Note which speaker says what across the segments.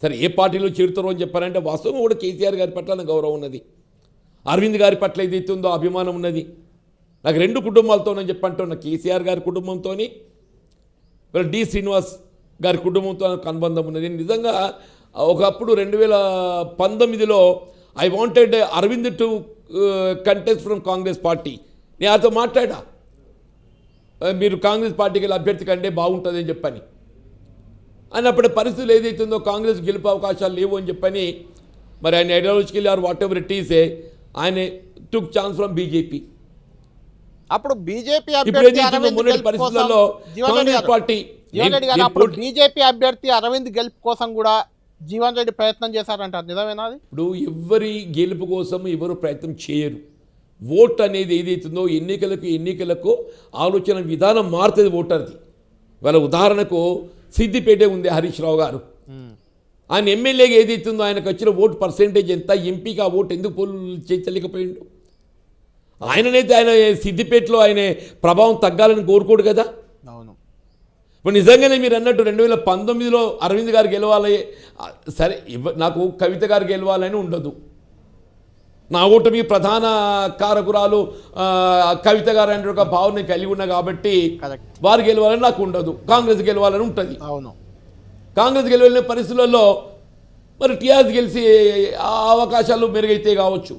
Speaker 1: సరే ఏ పార్టీలో చేరుతారో అని చెప్పారంటే వాస్తవం కూడా కేసీఆర్ గారి పట్ల నాకు గౌరవం ఉన్నది, అరవింద్ గారి పట్ల ఏదైతే ఉందో అభిమానం ఉన్నది. నాకు రెండు కుటుంబాలతోనని చెప్పంటున్నా, కేసీఆర్ గారి కుటుంబంతో డి శ్రీనివాస్ గారి కుటుంబంతో నాకు అనుబంధం ఉన్నది. నిజంగా ఒకప్పుడు 2019లో I wanted Arvind to contest from Congress party. నేను అతను మాట్లాడా, మీరు కాంగ్రెస్ పార్టీకి వెళ్ళి అభ్యర్థి కంటే బాగుంటుంది అని చెప్పని అన్నప్పుడు పరిస్థితులు ఏదైతుందో కాంగ్రెస్ గెలుపు అవకాశాలు లేవు అని చెప్పని మరి ఆయన ideological or whatever it is ఆయన టుక్ ఛాన్స్ ఫ్రమ్ బీజేపీ.
Speaker 2: అప్పుడు బీజేపీ
Speaker 1: పరిస్థితుల్లో కాంగ్రెస్ పార్టీ
Speaker 2: బీజేపీ అభ్యర్థి అరవింద్ గెలుపు కోసం కూడా జీవన్ రెడ్డి ప్రయత్నం చేశారంటారు, నిజమేనా? అది
Speaker 1: ఇప్పుడు ఎవరి గెలుపు కోసం ఎవరు ప్రయత్నం చేయరు. ఓట్ అనేది ఏదైతుందో ఎన్నికలకు ఆలోచన విధానం మారుతుంది ఓటర్ది. వాళ్ళ ఉదాహరణకు సిద్దిపేట ఉంది హరీష్ రావు గారు, ఆయన ఎమ్మెల్యేగా ఏదైతుందో ఆయనకు వచ్చిన ఓటు పర్సెంటేజ్ ఎంత, ఎంపీగా ఆ ఓటు ఎందుకు పోలు చేయించలేకపోయిండు? ఆయననైతే ఆయన సిద్దిపేటలో ఆయన ప్రభావం తగ్గాలని కోరుకోడు కదా.
Speaker 2: అవును,
Speaker 1: ఇప్పుడు నిజంగానే మీరు అన్నట్టు 2019లో అరవింద్ గారు గెలవాలి, సరే నాకు కవిత గారు గెలవాలని ఉండదు, నా ఓటమి ప్రధాన కారకురాలు కవిత గారు అంటే ఒక భావన కలిగి ఉన్నా కాబట్టి వారు గెలవాలని నాకు ఉండదు, కాంగ్రెస్ గెలవాలని ఉంటుంది.
Speaker 2: అవును,
Speaker 1: కాంగ్రెస్ గెలవలేని పరిస్థితులలో మరి టీఆర్ఎస్ గెలిచి ఆ అవకాశాలు మెరుగైతే కావచ్చు.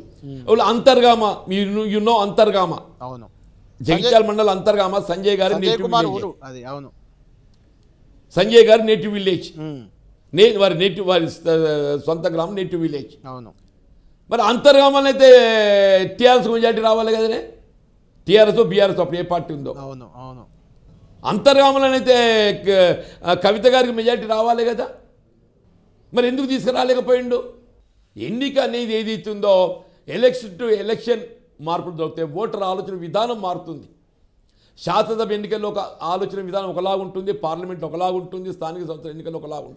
Speaker 1: అంతర్గామ యున్నో అంతర్గామ,
Speaker 2: అవును,
Speaker 1: జగిత్యాల మండలం అంతర్గామ సంజయ్ గారి సంజయ్ గారి నేటివ్ విలేజ్, వారి సొంత గ్రామం నేటివ్ విలేజ్.
Speaker 2: అవును,
Speaker 1: మరి అంతర్గామని అయితే టీఆర్ఎస్ మెజార్టీ రావాలి కదనే, టీఆర్ఎస్ బీఆర్ఎస్ అప్పుడు ఏ పార్టీ ఉందో.
Speaker 2: అవును, అవును,
Speaker 1: అంతర్గామలోనైతే కవిత గారికి మెజార్టీ రావాలి కదా, మరి ఎందుకు తీసుకురాలేకపోయిండు? ఎన్నిక అనేది ఏదైతుందో ఎలక్షన్ టు ఎలక్షన్ మార్పులు దొరుకుతాయి, ఓటర్ ఆలోచన విధానం మారుతుంది. శాసనసభ ఎన్నికల్లో ఒక ఆలోచన విధానం ఒకలాగుంటుంది, పార్లమెంట్ ఒకలాగుంటుంది, స్థానిక సంస్థల ఎన్నికల్లో ఒకలాగుంటుంది.